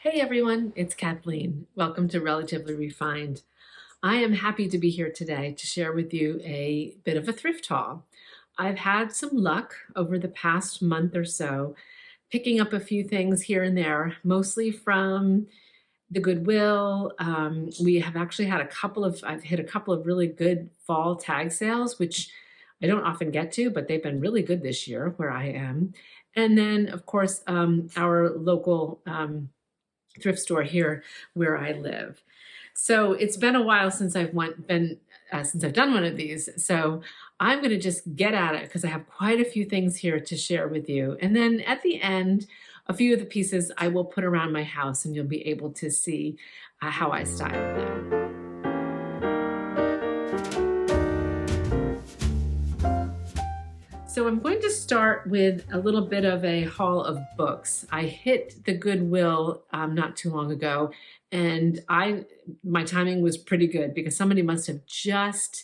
Hey everyone, it's Kathleen. Welcome to Relatively Refined. I am happy to be here today to share with you a bit of a thrift haul. I've had some luck over the past month or so, picking up a few things here and there, mostly from the Goodwill. We have actually had I've hit a couple of really good fall tag sales, which I don't often get to, but they've been really good this year where I am. And then, of course, our local thrift store here where I live. So it's been a while since since I've done one of these. So I'm going to just get at it because I have quite a few things here to share with you. And then at the end, a few of the pieces I will put around my house and you'll be able to see how I style them. So I'm going to start with a little bit of a haul of books. I hit the Goodwill not too long ago, and my timing was pretty good because somebody must have just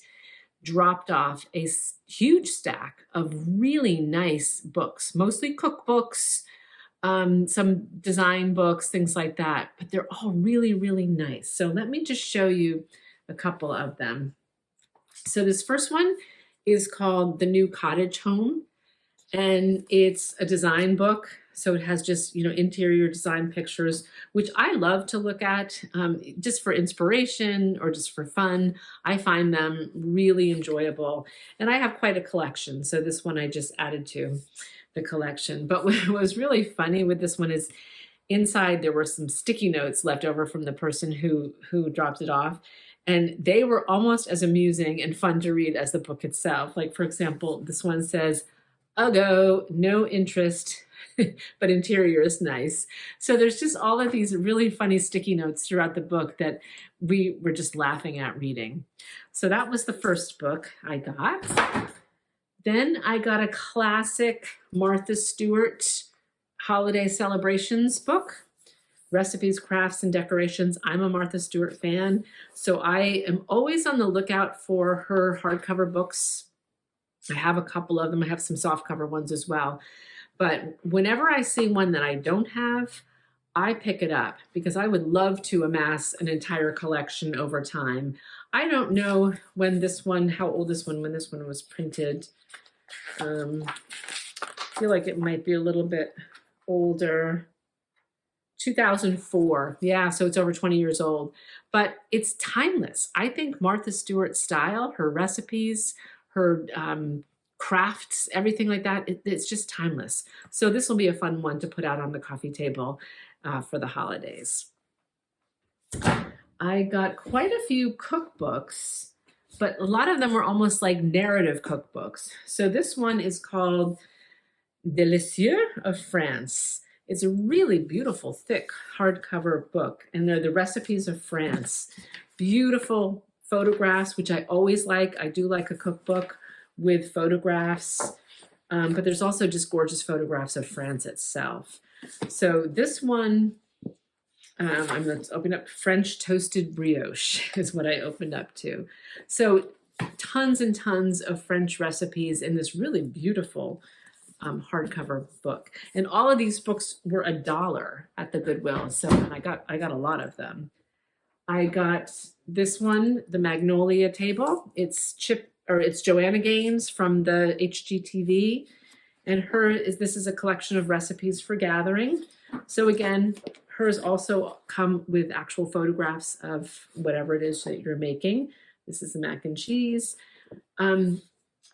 dropped off a huge stack of really nice books, mostly cookbooks, some design books, things like that, but they're all really, really nice. So let me just show you a couple of them. So this first one is called The New Cottage Home, and it's a design book. So it has just, interior design pictures, which I love to look at just for inspiration or just for fun. I find them really enjoyable, and I have quite a collection. So this one I just added to the collection. But what was really funny with this one is inside there were some sticky notes left over from the person who dropped it off. And they were almost as amusing and fun to read as the book itself. Like, for example, this one says, "Uggo, no interest, but interior is nice." So there's just all of these really funny sticky notes throughout the book that we were just laughing at reading. So that was the first book I got. Then I got a classic Martha Stewart holiday celebrations book. Recipes, crafts, and decorations. I'm a Martha Stewart fan, so I am always on the lookout for her hardcover books. I have a couple of them. I have some softcover ones as well. But whenever I see one that I don't have, I pick it up because I would love to amass an entire collection over time. I don't know when how old when this one was printed. I feel like it might be a little bit older. 2004. Yeah, so it's over 20 years old, but it's timeless. I think Martha Stewart's style, her recipes, her crafts, everything like that, it's just timeless. So this will be a fun one to put out on the coffee table for the holidays. I got quite a few cookbooks, but a lot of them were almost like narrative cookbooks. So this one is called Delicieux of France. It's a really beautiful, thick hardcover book, and they're the recipes of France. Beautiful photographs, which I always like. I do like a cookbook with photographs, but there's also just gorgeous photographs of France itself. So this one, I'm going to open up French toasted brioche is what I opened up to. So tons and tons of French recipes in this really beautiful hardcover book, and all of these books were $1 at the Goodwill. So I got a lot of them. I got this one, the Magnolia Table. It's Joanna Gaines from the HGTV, and this is a collection of recipes for gathering. So again, hers also come with actual photographs of whatever it is that you're making. This is the mac and cheese.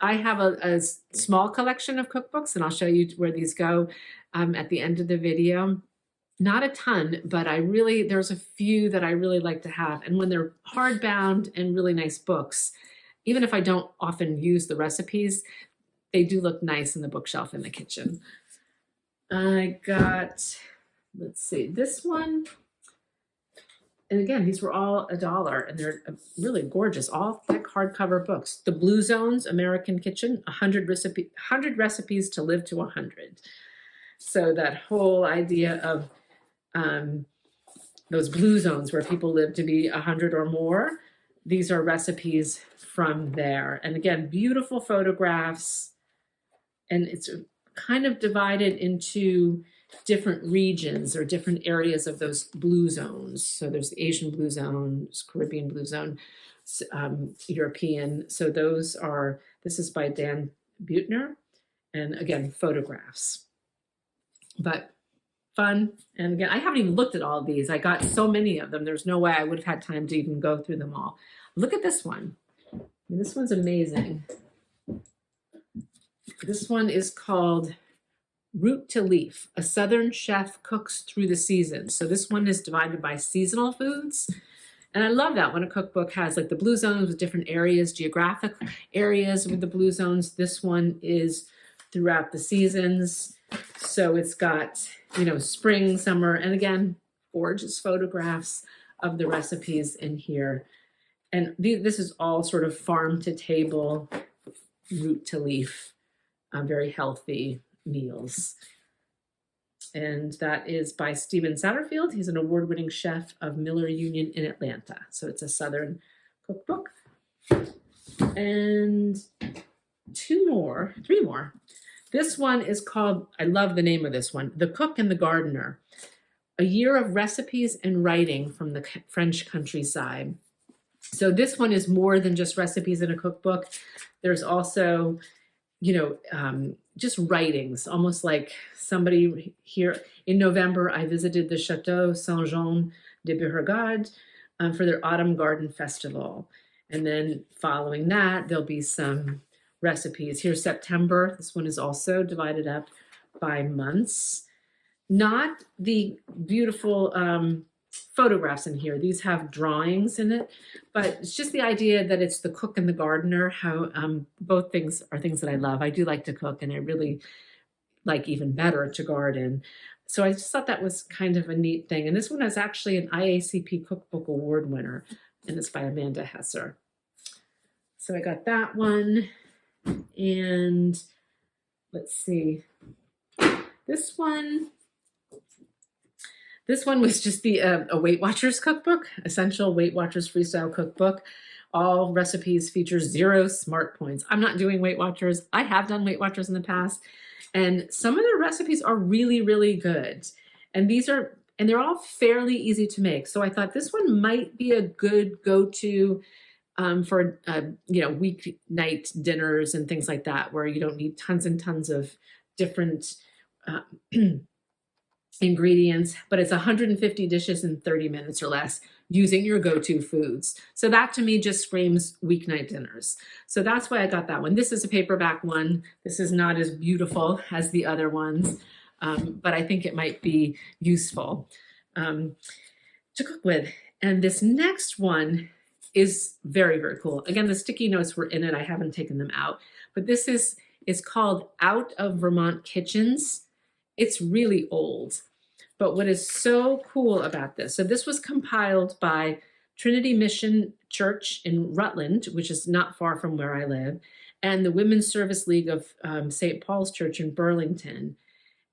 I have a small collection of cookbooks, and I'll show you where these go at the end of the video. Not a ton, but there's a few that I really like to have. And when they're hardbound and really nice books, even if I don't often use the recipes, they do look nice in the bookshelf in the kitchen. I got, let's see, this one. And again, these were all $1, and they're really gorgeous, all thick hardcover books. The Blue Zones, American Kitchen, 100 recipes to live to 100. So that whole idea of those blue zones where people live to be 100 or more, these are recipes from there. And again, beautiful photographs, and it's kind of divided into different regions or different areas of those blue zones. So there's the Asian blue zone, Caribbean blue zone, European. So this is by Dan Buettner. And again, photographs. But fun. And again, I haven't even looked at all of these. I got so many of them. There's no way I would have had time to even go through them all. Look at this one. This one's amazing. This one is called Root to Leaf, a Southern chef cooks through the seasons. So this one is divided by seasonal foods. And I love that when a cookbook has like the blue zones with different areas, geographic areas with the blue zones. This one is throughout the seasons. So it's got, spring, summer, and again, gorgeous photographs of the recipes in here. And this is all sort of farm to table, root to leaf, very healthy meals. And that is by Stephen Satterfield. He's an award-winning chef of Miller Union in Atlanta. So it's a Southern cookbook. And three more. This one is called, I love the name of this one, The Cook and the Gardener, a year of recipes and writing from the French countryside. So this one is more than just recipes in a cookbook. There's also, just writings, almost like somebody here. In November, I visited the Chateau Saint-Jean de Beauregard for their Autumn Garden Festival. And then following that, there'll be some recipes. Here's September. This one is also divided up by months. Not the beautiful photographs in here. These have drawings in it, but it's just the idea that it's the cook and the gardener, how both things are things that I love. I do like to cook, and I really like even better to garden. So I just thought that was kind of a neat thing. And this one is actually an IACP Cookbook Award winner, and it's by Amanda Hesser. So I got that one. And let's see, this one was just a Weight Watchers cookbook, Essential Weight Watchers Freestyle Cookbook. All recipes feature 0 smart points. I'm not doing Weight Watchers. I have done Weight Watchers in the past, and some of the recipes are really, really good. And they're all fairly easy to make. So I thought this one might be a good go-to for weeknight dinners and things like that, where you don't need tons and tons of different ingredients, but it's 150 dishes in 30 minutes or less using your go-to foods. So that to me just screams weeknight dinners. So that's why I got that one. This is a paperback one. This is not as beautiful as the other ones, but I think it might be useful to cook with. And this next one is very, very cool. Again, the sticky notes were in it. I haven't taken them out, but this is called Out of Vermont Kitchens. It's really old, but what is so cool about this, so this was compiled by Trinity Mission Church in Rutland, which is not far from where I live, and the Women's Service League of St. Paul's Church in Burlington.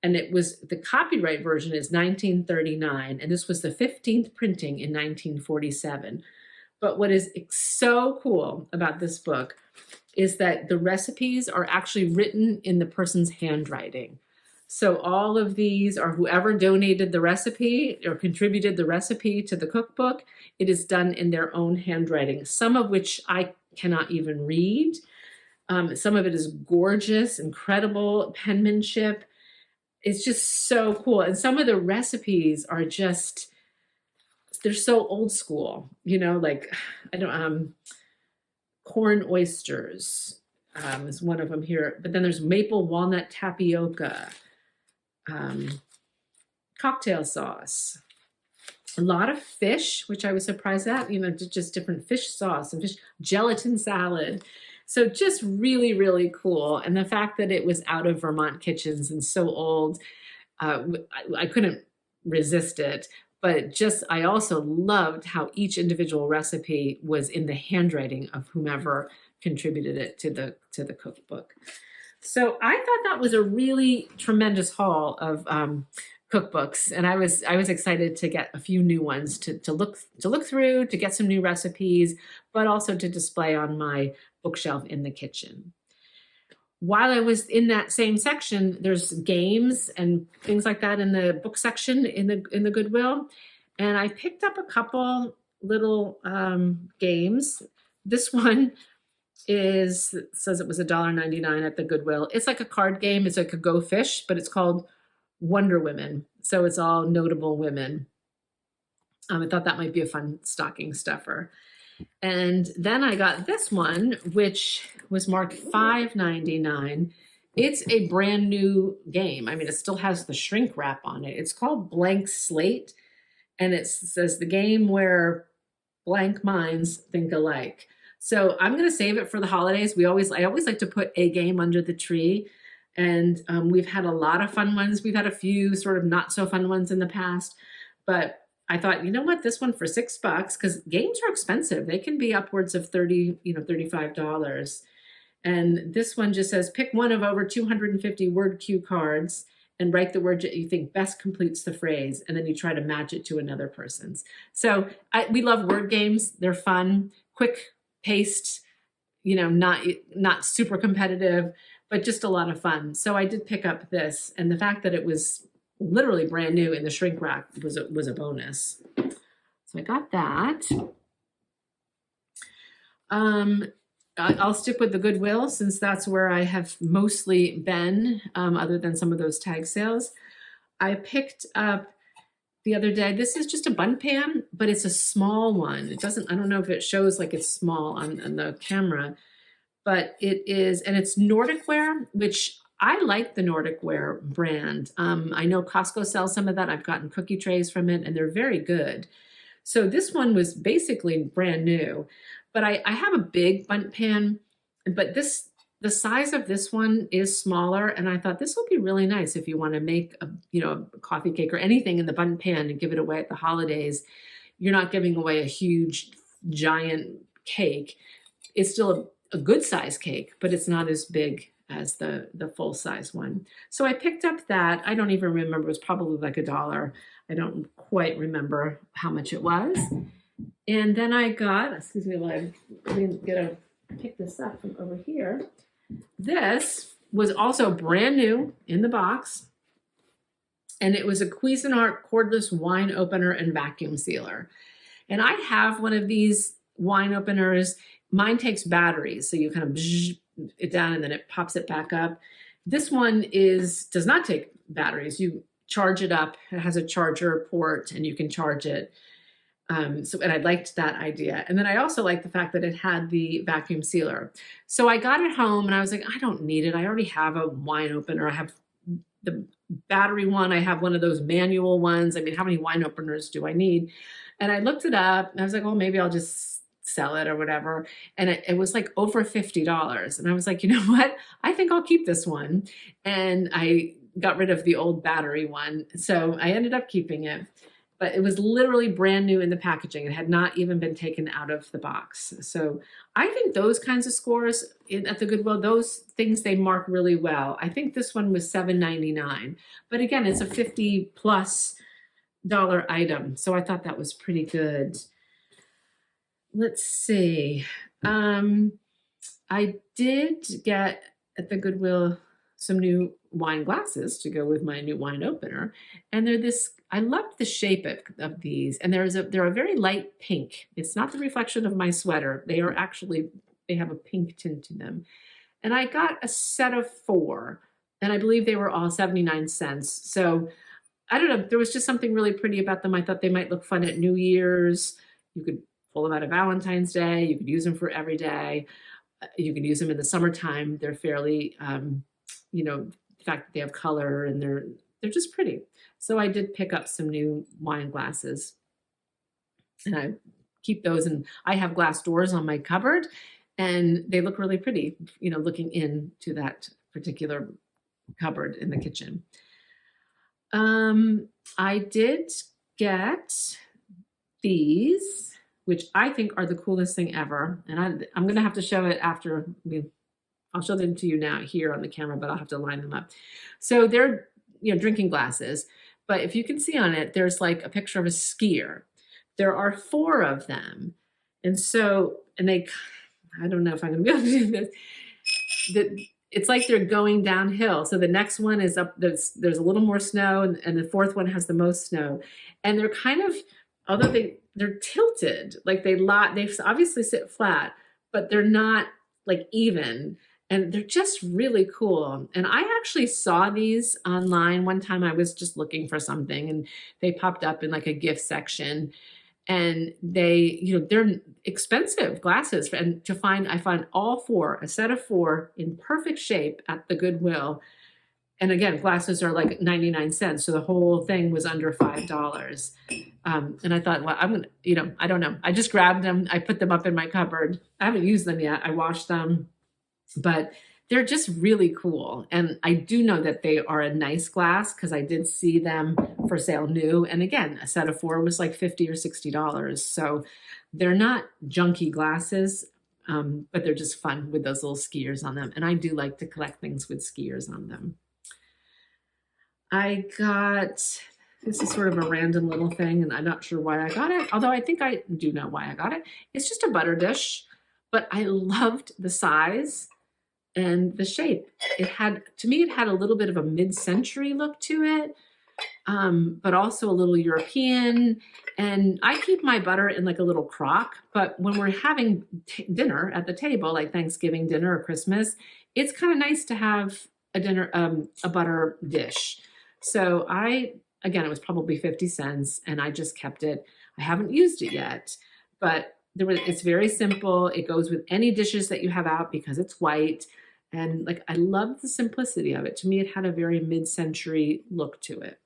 And the copyright version is 1939, and this was the 15th printing in 1947. But what is so cool about this book is that the recipes are actually written in the person's handwriting. So all of these are whoever donated the recipe or contributed the recipe to the cookbook. It is done in their own handwriting, some of which I cannot even read. Some of it is gorgeous, incredible penmanship. It's just so cool. And some of the recipes are just, they're so old school, like, corn oysters is one of them here. But then there's maple walnut tapioca, cocktail sauce, a lot of fish, which I was surprised at, just different fish sauce and fish gelatin salad. So just really, really cool. And the fact that it was out of Vermont Kitchens and so old, I couldn't resist it. But I also loved how each individual recipe was in the handwriting of whomever contributed it to the cookbook. So I thought that was a really tremendous haul of cookbooks, and I was excited to get a few new ones to look through, to get some new recipes, but also to display on my bookshelf in the kitchen. while I was in that same section, there's games and things like that in the book section in the Goodwill. And I picked up a couple little games. This one says it was $1.99 at the Goodwill. It's like a card game. It's like a Go Fish, but it's called Wonder Women. So it's all notable women. I thought that might be a fun stocking stuffer. And then I got this one, which was marked $5.99. It's a brand new game. I mean, it still has the shrink wrap on it. It's called Blank Slate. And it says the game where blank minds think alike. So I'm going to save it for the holidays. I always like to put a game under the tree. And we've had a lot of fun ones. We've had a few sort of not so fun ones in the past. But I thought, you know what, this one for $6, because games are expensive. They can be upwards of $35. And this one just says, pick one of over 250 word cue cards and write the word that you think best completes the phrase. And then you try to match it to another person's. So we love word games. They're fun, quick paced, not super competitive, but just a lot of fun. So I did pick up this, and the fact that it was literally brand new in the shrink wrap was a bonus. So I got that. I'll stick with the Goodwill since that's where I have mostly been, other than some of those tag sales. I picked up the other day, this is just a bun pan, but it's a small one. I don't know if it shows like it's small on the camera, but it is, and it's Nordic Ware, which I like the Nordic Ware brand. I know Costco sells some of that. I've gotten cookie trays from it, and they're very good. So this one was basically brand new, but I have a big bundt pan, but the size of this one is smaller, and I thought this will be really nice if you want to make a coffee cake or anything in the bundt pan and give it away at the holidays. You're not giving away a huge, giant cake. It's still a good size cake, but it's not as big as the full size one. So I picked up that. I don't even remember. It was probably like $1. I don't quite remember how much it was. And then I got, excuse me, I'm going to pick this up from over here. This was also brand new in the box. And it was a Cuisinart cordless wine opener and vacuum sealer. And I have one of these wine openers. Mine takes batteries. So you kind of it down and then it pops it back up. This one does not take batteries. You charge it up. It has a charger port and you can charge it. And I liked that idea. And then I also liked the fact that it had the vacuum sealer. So I got it home and I was like, I don't need it. I already have a wine opener. I have the battery one. I have one of those manual ones. I mean, how many wine openers do I need? And I looked it up and I was like, well, maybe I'll just sell it or whatever. And it was like over $50. And I was like, you know what? I think I'll keep this one. And I got rid of the old battery one. So I ended up keeping it. But it was literally brand new in the packaging. It had not even been taken out of the box. So I think those kinds of scores at the Goodwill, those things they mark really well. I think this one was $7.99. But again, it's a $50+ item. So I thought that was pretty good. Let's see. I did get at the Goodwill some new wine glasses to go with my new wine opener. And I loved the shape of these. And they're a very light pink. It's not the reflection of my sweater. They have a pink tint to them. And I got a set of 4, and I believe they were all 79 cents. So I don't know, there was just something really pretty about them. I thought they might look fun at New Year's. You could pull them out of Valentine's Day. You could use them for every day. You can use them in the summertime. They're fairly, the fact that they have color and they're just pretty. So I did pick up some new wine glasses and I keep those, and I have glass doors on my cupboard and they look really pretty, looking into that particular cupboard in the kitchen. I did get these, which I think are the coolest thing ever. And I'm going to have to show it after I'll show them to you now here on the camera, but I'll have to line them up. So they're, drinking glasses, but if you can see on it, there's like a picture of a skier. There are 4 of them. And I don't know if I'm going to be able to do this. it's like they're going downhill. So the next one is up, there's a little more snow, and the fourth one has the most snow. And they're kind of, although they're tilted, like they obviously sit flat, but they're not like even. And they're just really cool. And I actually saw these online one time. I was just looking for something and they popped up in like a gift section. And they're expensive glasses. And I find all four, a set of four in perfect shape at the Goodwill. And again, glasses are like 99 cents. So the whole thing was under $5. And I thought, well, I'm going to, I don't know. I just grabbed them. I put them up in my cupboard. I haven't used them yet. I washed them, but they're just really cool. And I do know that they are a nice glass because I did see them for sale new. And again, a set of four was like $50 or $60. So they're not junky glasses, but they're just fun with those little skiers on them. And I do like to collect things with skiers on them. This is sort of a random little thing, and I'm not sure why I got it, although I think I do know why I got it. It's just a butter dish, but I loved the size and the shape. To me, it had a little bit of a mid-century look to it, but also a little European. And I keep my butter in like a little crock, but when we're having dinner at the table, like Thanksgiving dinner or Christmas, it's kind of nice to have a butter dish. So again, it was probably 50 cents and I just kept it. I haven't used it yet, but it's very simple. It goes with any dishes that you have out because it's white. And like, I love the simplicity of it. To me, it had a very mid-century look to it.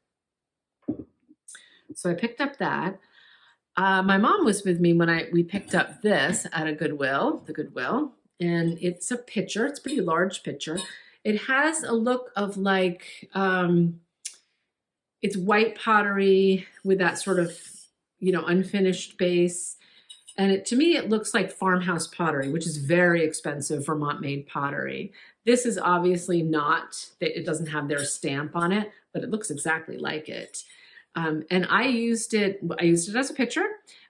So I picked up that. My mom was with me when we picked up this at the Goodwill, and it's a pitcher. It's a pretty large pitcher. It has a look of like, it's white pottery with that sort of, unfinished base. And to me, it looks like farmhouse pottery, which is very expensive, Vermont-made pottery. This is obviously not, it doesn't have their stamp on it, but it looks exactly like it. And I used it as a pitcher,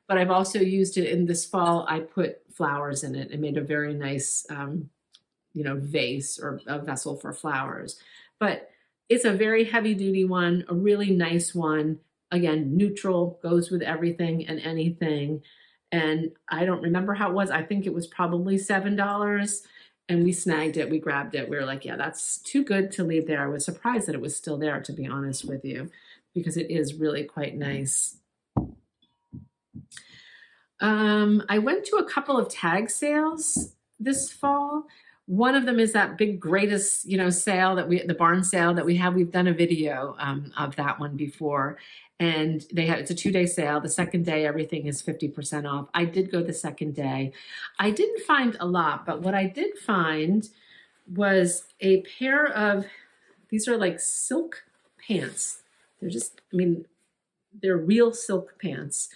but I've also used it in this fall. I put flowers in it and made a very nice, vase or a vessel for flowers. But it's a very heavy duty one, a really nice one. Again, neutral, goes with everything and anything. And I don't remember how it was. I think it was probably $7 and we snagged it. We grabbed it. We were like, yeah, that's too good to leave there. I was surprised that it was still there, to be honest with you, because it is really quite nice. I went to a couple of tag sales this fall. One of them is that big greatest, sale the barn sale that we have. We've done a video of that one before. And it's a 2-day sale. The second day, everything is 50% off. I did go the second day. I didn't find a lot, but what I did find was a pair of, these are like silk pants. They're real silk pants.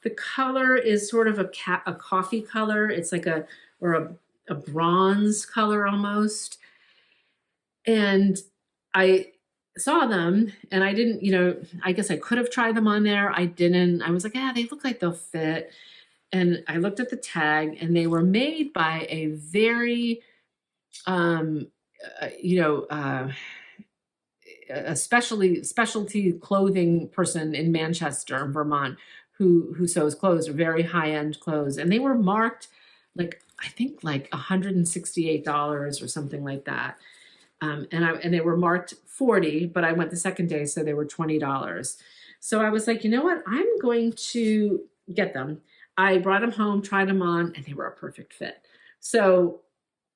The color is sort of a coffee color. It's like a bronze color almost. And I saw them and I didn't, I guess I could have tried them on there. I didn't. I was like, they look like they'll fit. And I looked at the tag and they were made by a very, a specialty clothing person in Manchester, Vermont, who sews clothes, very high-end clothes. And they were marked I think like $168 or something like that. And they were marked $40, but I went the second day, so they were $20. So I was like, you know what? I'm going to get them. I brought them home, tried them on, and they were a perfect fit. So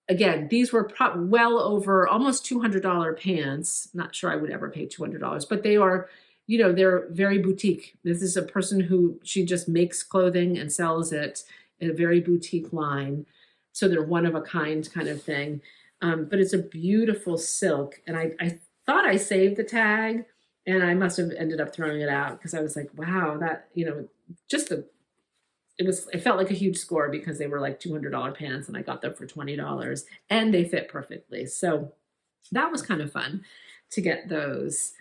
again, these were well over almost $200 pants. Not sure I would ever pay $200, but they are, they're very boutique. This is a person she just makes clothing and sells it in a very boutique line. So they're one of a kind of thing. But it's a beautiful silk. And I thought I saved the tag and I must have ended up throwing it out because I was like, wow, that, it felt like a huge score because they were like $200 pants and I got them for $20 and they fit perfectly. So that was kind of fun to get those.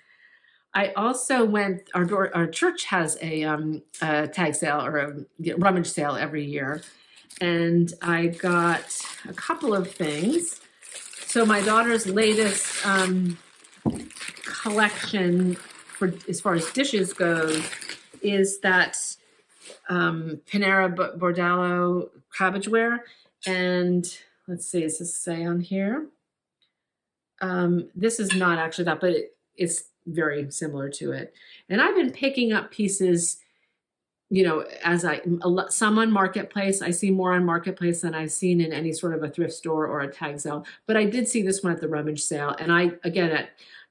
I also went, our church has a tag sale or a rummage sale every year. And I got a couple of things. So my daughter's latest collection for as far as dishes goes is that Panera Bordalo cabbageware. And let's see, does this say on here? This is not actually that, but it's very similar to it. And I've been picking up pieces, you know, as some on Marketplace. I see more on Marketplace than I've seen in any sort of a thrift store or a tag sale. But I did see this one at the rummage sale. And I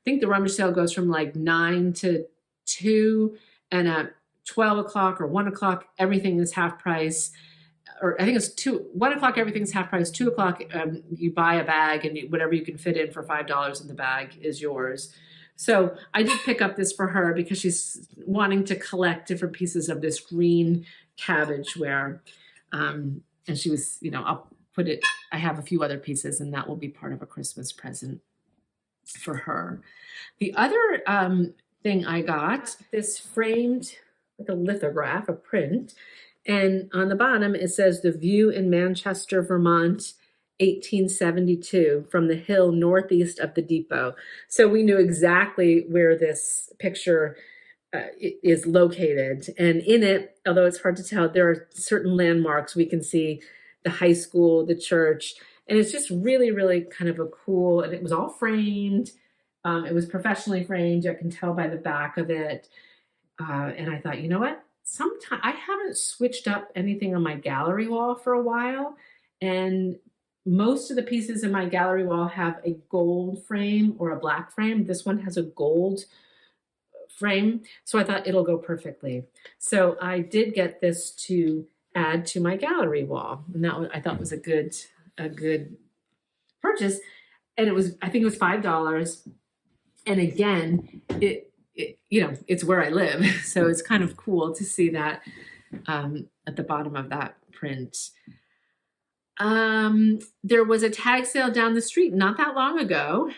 think the rummage sale goes from like 9 to 2, and at 12 o'clock or 1 o'clock, everything is half price. Or I think it's 1 o'clock, everything's half price. 2 o'clock, you buy a bag, and whatever you can fit in for $5 in the bag is yours. So I did pick up this for her because she's wanting to collect different pieces of this green cabbageware. And she was, you know, I have a few other pieces, and that will be part of a Christmas present for her. The other thing I got, this framed, like a lithograph, a print. And on the bottom, it says The View in Manchester, Vermont, 1872, from the hill northeast of the depot. So we knew exactly where this picture is located. And in it, although it's hard to tell, there are certain landmarks. We can see the high school, the church, and it's just really, really kind of a cool, and it was all framed. It was professionally framed. I can tell by the back of it. And I thought, you know what? Sometimes I haven't switched up anything on my gallery wall for a while, and most of the pieces in my gallery wall have a gold frame or a black frame. This one has a gold frame, so I thought it'll go perfectly. So I did get this to add to my gallery wall, and that I thought was a good purchase. And I think it was $5. And again, you know, it's where I live, so it's kind of cool to see that at the bottom of that print. There was a tag sale down the street not that long ago.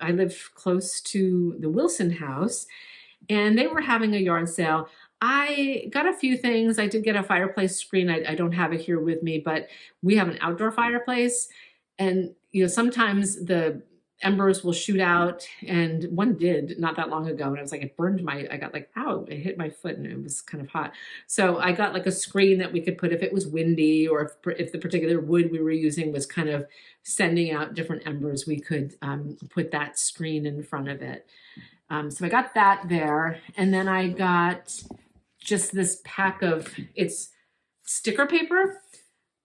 I live close to the Wilson house, and they were having a yard sale. I got a few things. I did get a fireplace screen. I don't have it here with me, but we have an outdoor fireplace, and you know, sometimes the embers will shoot out, and one did not that long ago, and I was like, I got like, ow, it hit my foot, and it was kind of hot. So I got like a screen that we could put if it was windy, or if the particular wood we were using was kind of sending out different embers, we could put that screen in front of it. So I got that there, and then I got just this pack of, it's sticker paper,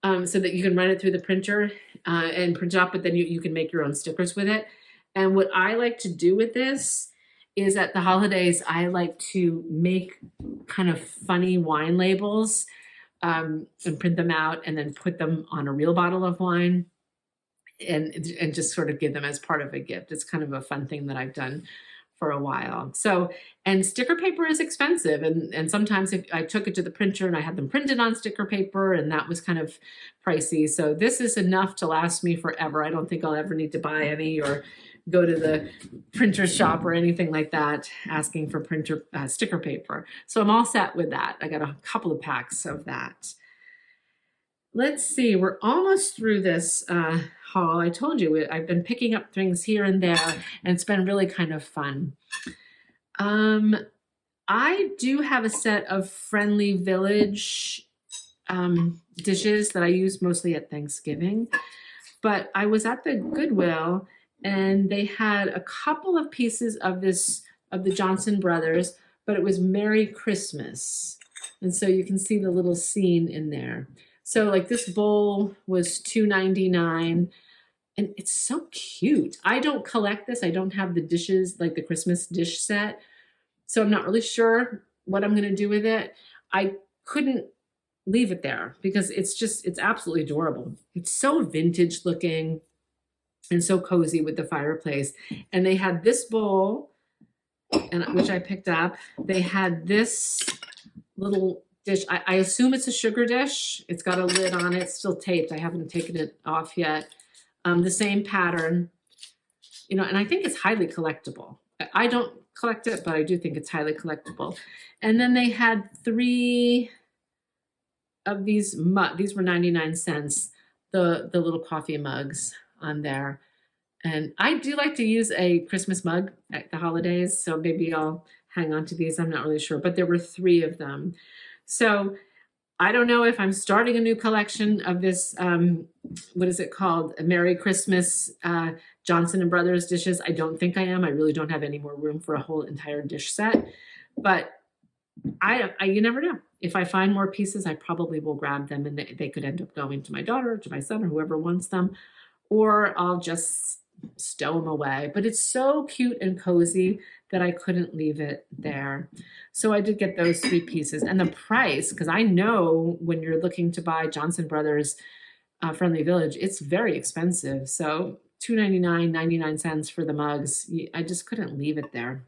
so that you can run it through the printer and print it up, but then you can make your own stickers with it. And what I like to do with this is at the holidays, I like to make kind of funny wine labels and print them out and then put them on a real bottle of wine and just sort of give them as part of a gift. It's kind of a fun thing that I've done for a while. So, and sticker paper is expensive. And sometimes if I took it to the printer and I had them printed on sticker paper, and that was kind of pricey. So this is enough to last me forever. I don't think I'll ever need to buy any or go to the printer shop or anything like that asking for printer sticker paper. So I'm all set with that. I got a couple of packs of that. Let's see, we're almost through this haul. I told you, I've been picking up things here and there, and it's been really kind of fun. I do have a set of Friendly Village dishes that I use mostly at Thanksgiving, but I was at the Goodwill, and they had a couple of pieces of the Johnson Brothers, but it was Merry Christmas. And so you can see the little scene in there. So like this bowl was $2.99, and it's so cute. I don't collect this. I don't have the dishes, like the Christmas dish set. So I'm not really sure what I'm going to do with it. I couldn't leave it there because it's absolutely adorable. It's so vintage looking and so cozy with the fireplace. And they had this bowl, which I picked up. They had this little dish. I assume it's a sugar dish. It's got a lid on it, still taped. I haven't taken it off yet. The same pattern, you know, and I think it's highly collectible. I don't collect it, but I do think it's highly collectible. And then they had 3 of these were 99 cents, the little coffee mugs on there. And I do like to use a Christmas mug at the holidays, so maybe I'll hang on to these. I'm not really sure, but there were 3 of them. So I don't know if I'm starting a new collection of this, what is it called? A Merry Christmas Johnson and Brothers dishes. I don't think I am. I really don't have any more room for a whole entire dish set. But you never know. If I find more pieces, I probably will grab them, and they could end up going to my daughter, or to my son, or whoever wants them. Or I'll just stow them away. But it's so cute and cozy that I couldn't leave it there. So I did get those 3 pieces. And the price, because I know when you're looking to buy Johnson Brothers Friendly Village, it's very expensive. So $2.99, 99 cents for the mugs. I just couldn't leave it there.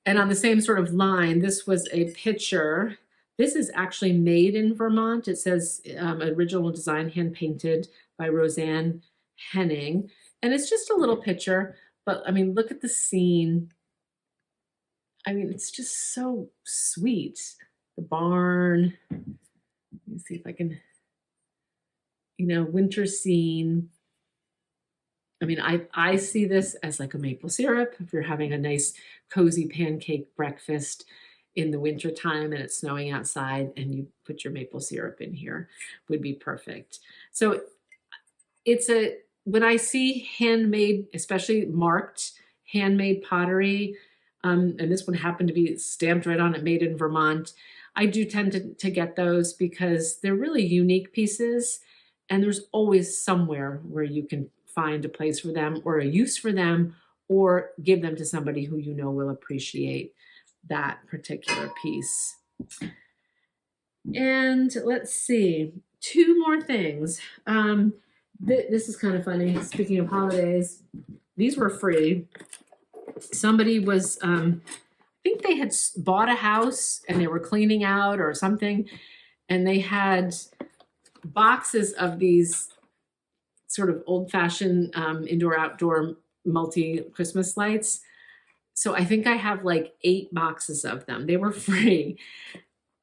And on the same sort of line, this was a picture. This is actually made in Vermont. It says original design hand painted by Roseanne Henning. And it's just a little picture, but I mean, look at the scene. I mean, it's just so sweet. The barn. Let me see if I can, winter scene. I mean, I see this as like a maple syrup. If you're having a nice cozy pancake breakfast in the winter time and it's snowing outside and you put your maple syrup in here, would be perfect. So when I see handmade, especially marked handmade pottery, and this one happened to be stamped right on it, made in Vermont, I do tend to get those because they're really unique pieces, and there's always somewhere where you can find a place for them or a use for them, or give them to somebody who will appreciate that particular piece. And let's see, 2 more things. This is kind of funny. Speaking of holidays, these were free. Somebody was, I think they had bought a house and they were cleaning out or something, and they had boxes of these sort of old-fashioned indoor-outdoor multi-Christmas lights. So I think I have like 8 boxes of them. They were free.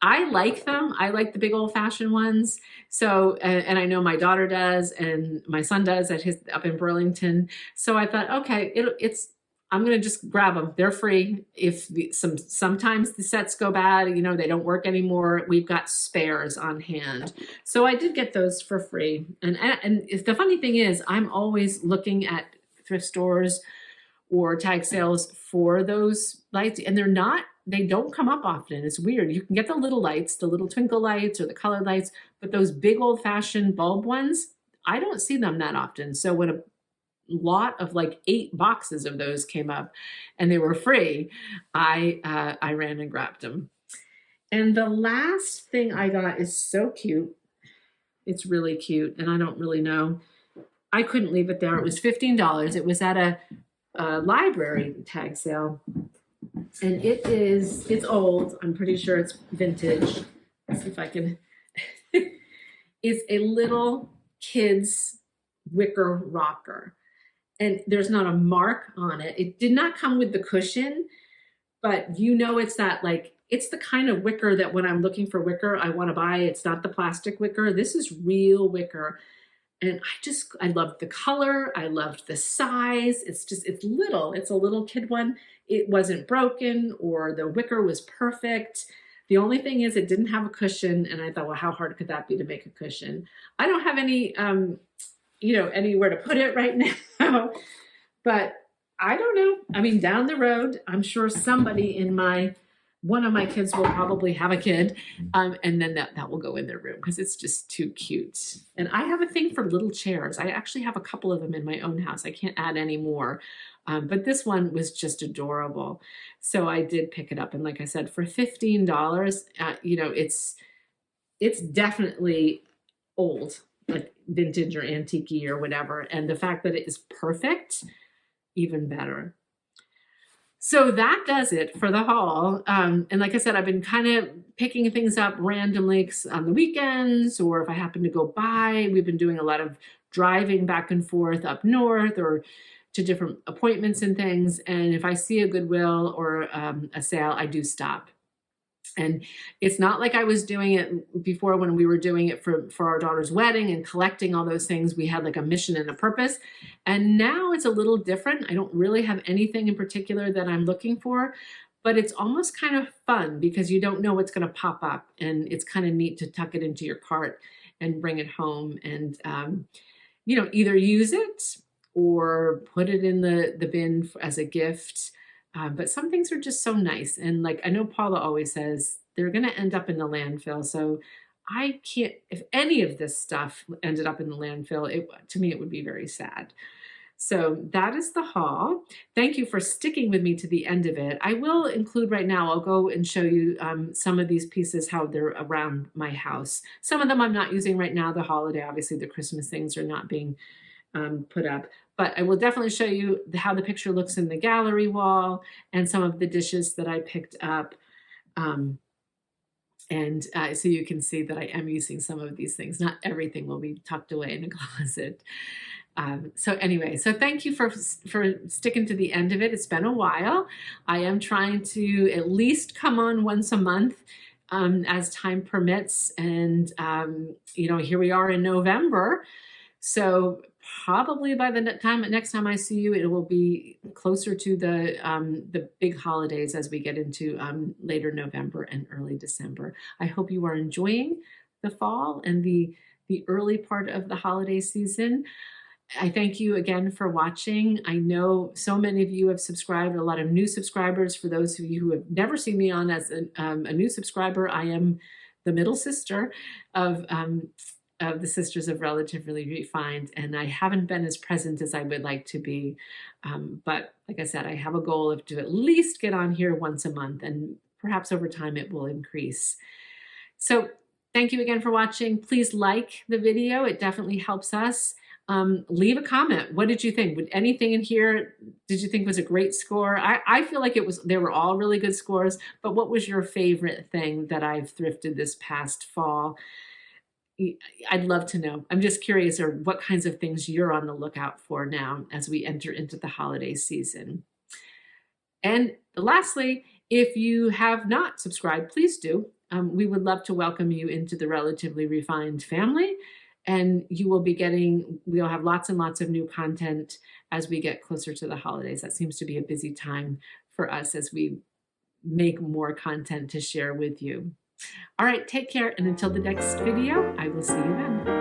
I like them. I like the big old-fashioned ones. So, and I know my daughter does, and my son does up in Burlington. So I thought, okay, I'm going to just grab them. They're free. If sometimes the sets go bad, they don't work anymore, we've got spares on hand. So I did get those for free. And the funny thing is, I'm always looking at thrift stores or tag sales for those lights, and they don't come up often. It's weird. You can get the little lights, the little twinkle lights or the colored lights, but those big old-fashioned bulb ones, I don't see them that often. So when a lot of like 8 boxes of those came up and they were free, I ran and grabbed them. And the last thing I got is so cute. It's really cute, and I don't really know. I couldn't leave it there. It was $15. It was at a library tag sale, and it's old. I'm pretty sure it's vintage. Let's see if I can. It's a little kid's wicker rocker. And there's not a mark on it. It did not come with the cushion, but it's that it's the kind of wicker that when I'm looking for wicker, I want to buy. It's not the plastic wicker. This is real wicker. And I loved the color. I loved the size. It's little. It's a little kid one. It wasn't broken, or the wicker was perfect. The only thing is it didn't have a cushion. And I thought, well, how hard could that be to make a cushion? I don't have any, anywhere to put it right now, but I don't know. I mean, down the road, I'm sure somebody one of my kids will probably have a kid, and then that will go in their room because it's just too cute. And I have a thing for little chairs. I actually have a couple of them in my own house. I can't add any more, but this one was just adorable. So I did pick it up, and like I said, for $15, it's definitely old, like vintage or antique or whatever. And the fact that it is perfect, even better. So that does it for the haul. And like I said, I've been kind of picking things up randomly on the weekends, or if I happen to go by. We've been doing a lot of driving back and forth up north or to different appointments and things. And if I see a Goodwill or a sale, I do stop. And it's not like I was doing it before when we were doing it for our daughter's wedding and collecting all those things. We had like a mission and a purpose. And now it's a little different. I don't really have anything in particular that I'm looking for, but it's almost kind of fun because you don't know what's going to pop up. And it's kind of neat to tuck it into your cart and bring it home and, either use it or put it in the bin as a gift. But some things are just so nice. And like, I know Paula always says, they're going to end up in the landfill. So I can't, if any of this stuff ended up in the landfill, to me, it would be very sad. So that is the haul. Thank you for sticking with me to the end of it. I will include right now, I'll go and show you some of these pieces, how they're around my house. Some of them I'm not using right now, the holiday, obviously the Christmas things are not being put up. But I will definitely show you how the picture looks in the gallery wall and some of the dishes that I picked up. So you can see that I am using some of these things. Not everything will be tucked away in a closet. So anyway, so thank you for sticking to the end of it. It's been a while. I am trying to at least come on once a month as time permits. And, here we are in November. So probably by the next time I see you, it will be closer to the big holidays as we get into later November and early December. I hope you are enjoying the fall and the early part of the holiday season. I thank you again for watching. I know so many of you have subscribed, a lot of new subscribers. For those of you who have never seen me on as a new subscriber, I am the middle sister of the Sisters of Relatively Refined, and I haven't been as present as I would like to be. But like I said, I have a goal of to at least get on here once a month, and perhaps over time it will increase. So thank you again for watching. Please like the video. It definitely helps us. Leave a comment. What did you think? Would anything in here, did you think was a great score? I feel like they were all really good scores, but what was your favorite thing that I've thrifted this past fall? I'd love to know. I'm just curious, or what kinds of things you're on the lookout for now as we enter into the holiday season. And lastly, if you have not subscribed, please do. We would love to welcome you into the Relatively Refined family. And we'll have lots and lots of new content as we get closer to the holidays. That seems to be a busy time for us as we make more content to share with you. All right, take care. And until the next video, I will see you then.